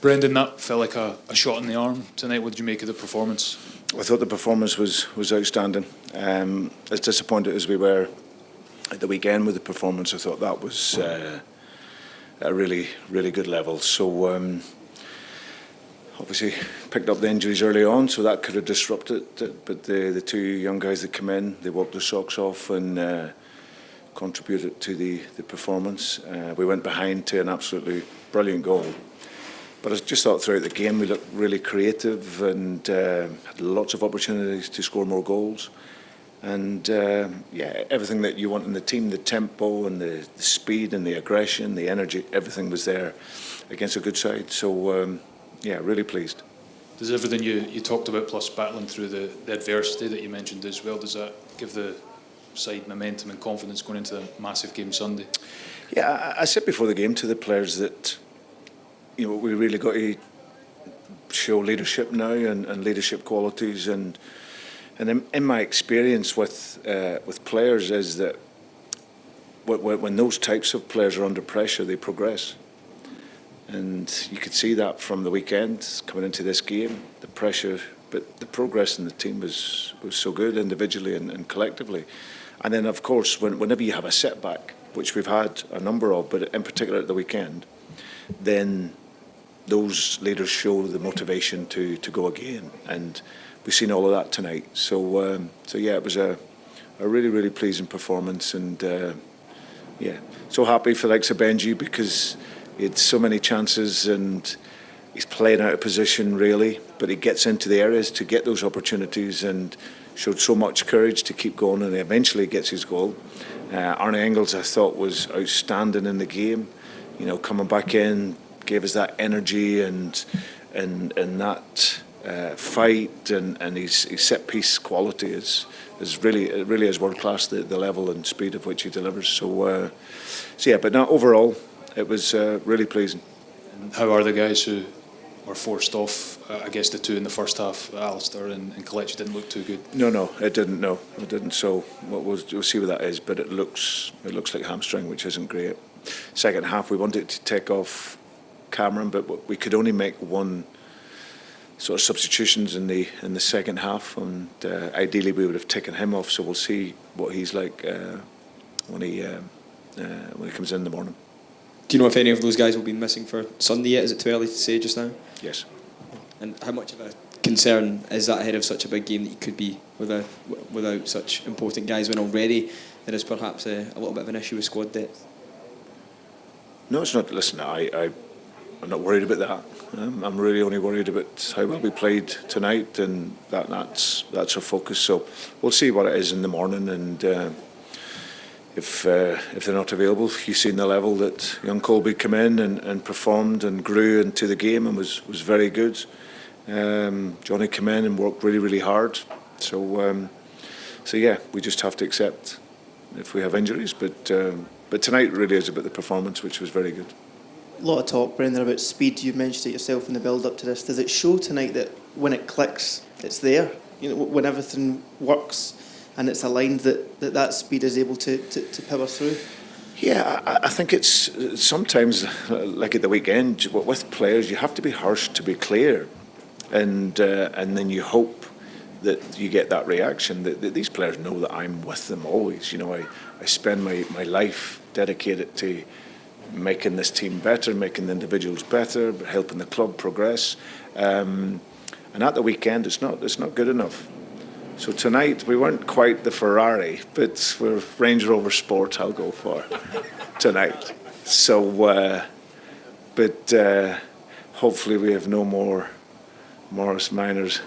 Brendan, that felt like a shot in the arm tonight. What did you make of the performance? I thought the performance was outstanding. As disappointed as we were at the weekend with the performance, I thought that was a really, really good level. So obviously picked up the injuries early on, so that could have disrupted it. But the two young guys that come in, they worked their socks off and contributed to the performance. We went behind to an absolutely brilliant goal. But I just thought throughout the game we looked really creative and had lots of opportunities to score more goals. And everything that you want in the team, the tempo and the speed and the aggression, the energy, everything was there against a good side. So, really pleased. Does everything you talked about, plus battling through the adversity that you mentioned as well, does that give the side momentum and confidence going into the massive game Sunday? Yeah, I said before the game to the players that we really got to show leadership now and leadership qualities and in my experience with players is that when those types of players are under pressure, they progress. And you could see that from the weekend coming into this game, the pressure, but the progress in the team was so good individually and collectively. And then, of course, whenever you have a setback, which we've had a number of, but in particular at the weekend, then those leaders show the motivation to go again. And we've seen all of that tonight. So it was a really, really pleasing performance. And, so happy for the likes of Benji because he had so many chances and he's playing out of position really, but he gets into the areas to get those opportunities and showed so much courage to keep going and eventually gets his goal. Arne Engels I thought was outstanding in the game, coming back in, gave us that energy and that fight and his set piece quality is really is world class, the level and speed of which he delivers. But now overall it was really pleasing. And how are the guys who were forced off? I guess the two in the first half, Alistair and Kelechi, didn't look too good. No, it didn't. So we'll see what that is. But it looks like hamstring, which isn't great. Second half, we wanted to take off Cameron, but we could only make one sort of substitutions in the second half, and ideally we would have taken him off. So we'll see what he's like when he comes in the morning. Do you know if any of those guys will be missing for Sunday yet? Is it too early to say just now? Yes. And how much of a concern is that ahead of such a big game that you could be without such important guys when already there is perhaps a little bit of an issue with squad depth? No, it's not. Listen, I'm not worried about that. I'm really only worried about how well we played tonight, and that's our focus. So we'll see what it is in the morning, and if they're not available, you've seen the level that young Colby came in and performed and grew into the game and was very good. Johnny came in and worked really, really hard. So we just have to accept if we have injuries, but tonight really is about the performance, which was very good. A lot of talk, Brendan, about speed. You've mentioned it yourself in the build-up to this. Does it show tonight that when it clicks, it's there? When everything works and it's aligned, that speed is able to power through? Yeah, I think it's sometimes, like at the weekend, with players, you have to be harsh to be clear. And then you hope that you get that reaction, that these players know that I'm with them always. I spend my life dedicated to making this team better, making the individuals better, helping the club progress. And at the weekend, it's not good enough. So tonight, we weren't quite the Ferrari, but we're Range Rover Sport I'll go for tonight. So, hopefully we have no more Morris Minors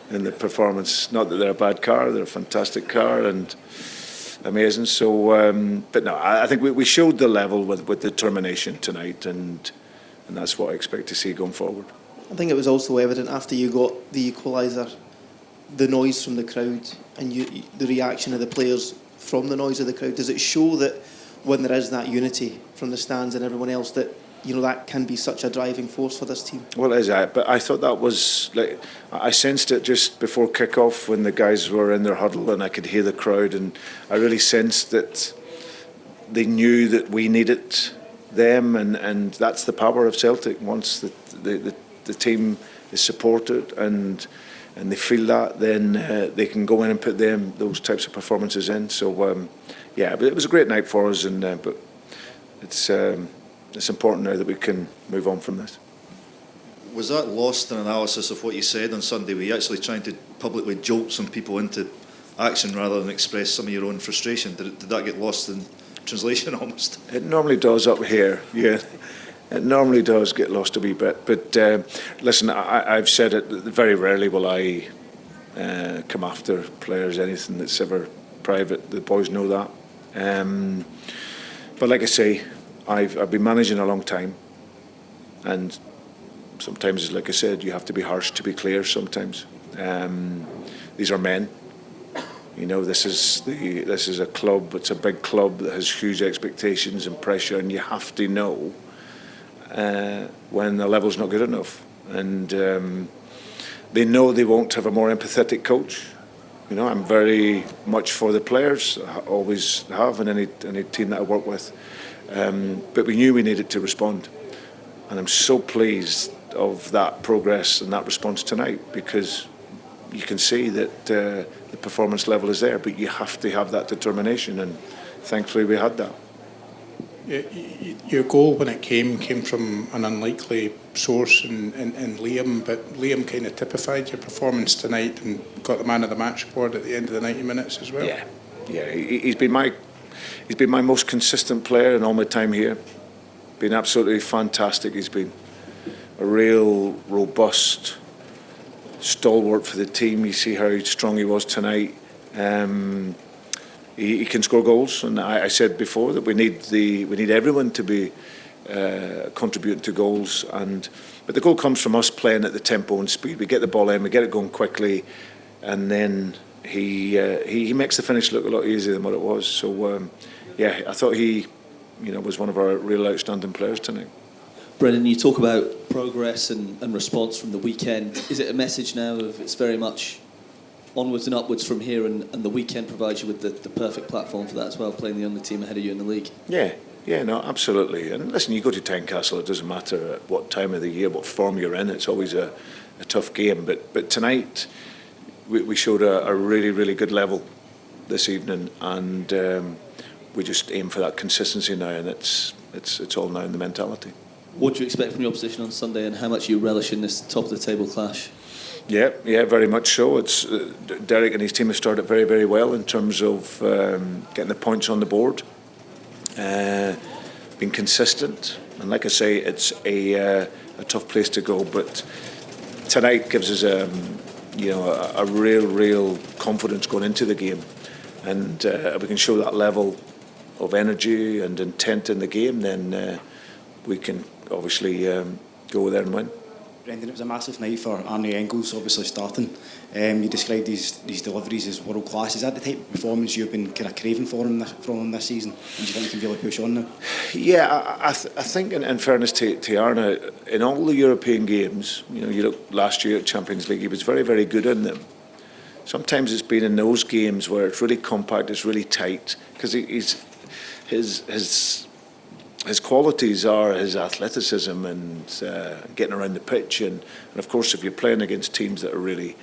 in the performance. Not that they're a bad car, they're a fantastic car and amazing. So, but no, I think we showed the level with determination tonight, and that's what I expect to see going forward. I think it was also evident after you got the equaliser, the noise from the crowd and the reaction of the players from the noise of the crowd. Does it show that when there is that unity from the stands and everyone else, that that can be such a driving force for this team? Well, it is. But I thought that was I sensed it just before kick-off when the guys were in their huddle and I could hear the crowd, and I really sensed that they knew that we needed them, and that's the power of Celtic. Once the team is supported and they feel that, then they can go in and put those types of performances in. So yeah, but it was a great night for us, and but it's important now that we can move on from this. Was that lost in analysis of what you said on Sunday? Were you actually trying to publicly jolt some people into action rather than express some of your own frustration? Did that get lost in translation almost? It normally does up here, yeah. It normally does get lost a wee bit. But listen, I've said it, very rarely will I come after players, anything that's ever private. The boys know that. But like I say, I've been managing a long time, and sometimes, like I said, you have to be harsh to be clear sometimes. These are men. You know, this is a club. It's a big club that has huge expectations and pressure, and you have to know when the level's not good enough. And they know they won't have a more empathetic coach. You know, I'm very much for the players. I always have in any team that I work with. But we knew we needed to respond, and I'm so pleased of that progress and that response tonight, because you can see that the performance level is there, but you have to have that determination, and thankfully we had that. Your goal, when it came from an unlikely source in Liam, but Liam kind of typified your performance tonight and got the man of the match award at the end of the 90 minutes as well. Yeah. He's been my most consistent player in all my time here. Been absolutely fantastic. He's been a real robust stalwart for the team. You see how strong he was tonight. He can score goals, and I said before that we need everyone to be contributing to goals. But the goal comes from us playing at the tempo and speed. We get the ball in, we get it going quickly, and then he makes the finish look a lot easier than what it was. So yeah, I thought he was one of our real outstanding players tonight. Brendan, you talk about progress and response from the weekend. Is it a message now of it's very much onwards and upwards from here, and the weekend provides you with the perfect platform for that as well, playing the under team ahead of you in the league? Yeah, no, absolutely. And listen, you go to Tynecastle, it doesn't matter at what time of the year, what form you're in, it's always a tough game. But tonight, we showed a really, really good level this evening, and we just aim for that consistency now, and it's all now in the mentality. What do you expect from your opposition on Sunday, and how much you relish in this top of the table clash? Yeah, very much so. It's Derek and his team have started very, very well in terms of getting the points on the board, being consistent, and like I say, it's a tough place to go. But tonight gives us a real confidence going into the game, and we can show that level of energy and intent in the game. Then we can obviously go there and win. Brendan, it was a massive night for Arne Engels, obviously starting. You described these deliveries as world class. Is that the type of performance you've been kind of craving from him this season? And do you think he can really push on now? Yeah, I think in fairness to Arne, in all the European games, you look last year at Champions League, he was very, very good in them. Sometimes it's been in those games where it's really compact, it's really tight, because his qualities are his athleticism and getting around the pitch, and of course if you're playing against teams that are really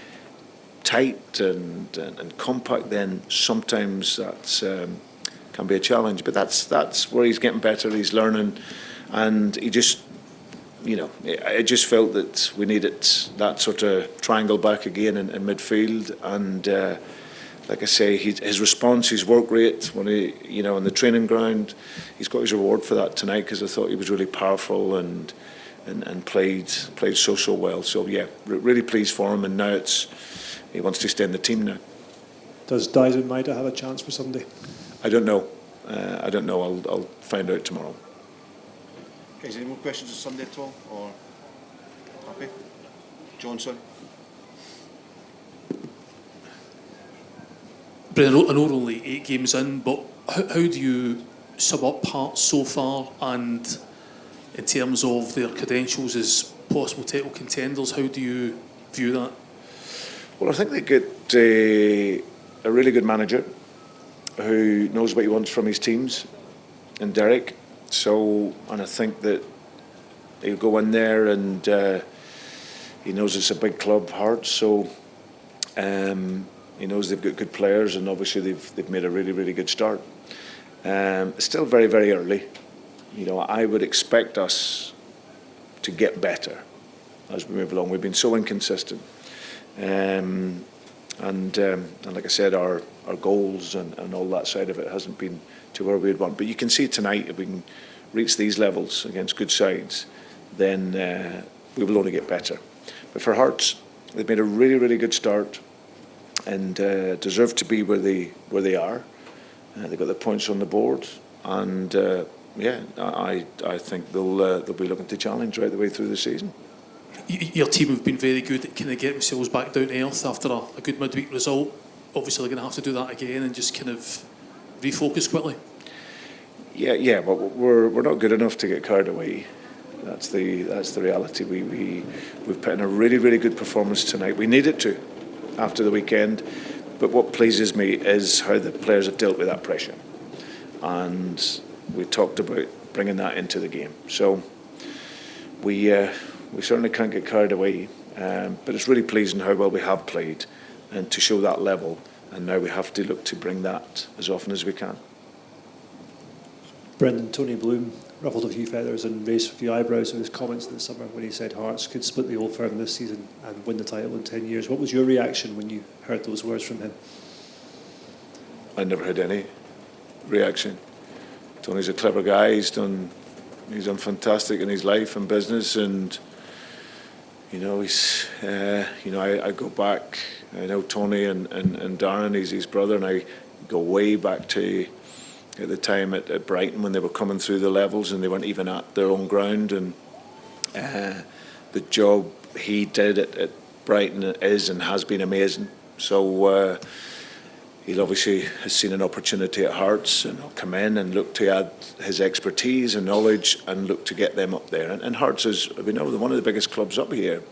tight and compact, then sometimes that's can be a challenge. But that's where he's getting better. He's learning, and he just I just felt that we needed that sort of triangle back again in midfield, and like I say, his response, his work rate when he, on the training ground, he's got his reward for that tonight, because I thought he was really powerful and played so well. So yeah, really pleased for him, and now he wants to stay in the team now. Does Dyson Maida have a chance for Sunday? I don't know. I'll find out tomorrow. Guys, any more questions on Sunday at all, or happy? John, sorry. Brendan, I know we're only 8 games in, but how do you sum up Hearts so far, and in terms of their credentials as possible title contenders, how do you view that? Well, I think they get a really good manager who knows what he wants from his teams, and Derek. And I think that he'll go in there and he knows it's a big club, Hearts, so he knows they've got good players, and obviously they've made a really, really good start. It's still very, very early. You know, I would expect us to get better as we move along. We've been so inconsistent. And like I said, our goals and all that side of it hasn't been to where we'd want. But you can see tonight, if we can reach these levels against good sides, then we will only get better. But for Hearts, they've made a really, really good start and deserve to be where they are. They've got the points on the board, and I think they'll be looking to challenge right the way through the season. Your team have been very good at kind of getting themselves back down to earth after a good midweek result. Obviously, they're going to have to do that again and just kind of refocus quickly. Yeah, but we're not good enough to get carried away. That's the reality. We've put in a really, really good performance tonight. We needed to after the weekend, but what pleases me is how the players have dealt with that pressure, and we talked about bringing that into the game. So we certainly can't get carried away, but it's really pleasing how well we have played and to show that level, and now we have to look to bring that as often as we can. Brendan, Tony Bloom ruffled a few feathers and raised a few eyebrows in his comments in the summer when he said Hearts could split the Old Firm this season and win the title in 10 years. What was your reaction when you heard those words from him? I never had any reaction. Tony's a clever guy. He's done fantastic in his life and business, and I go back. I know Tony and Darren. He's his brother, and I go way back to at the time at Brighton when they were coming through the levels and they weren't even at their own ground, and the job he did at Brighton is and has been amazing. So he obviously has seen an opportunity at Hearts, and he'll come in and look to add his expertise and knowledge and look to get them up there. And Hearts is, we know, one of the biggest clubs up here,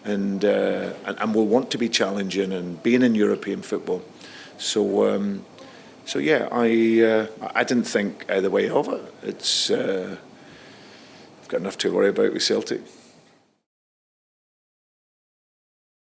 and will want to be challenging and being in European football. So yeah, I didn't think either way of it. I've got enough to worry about with Celtic.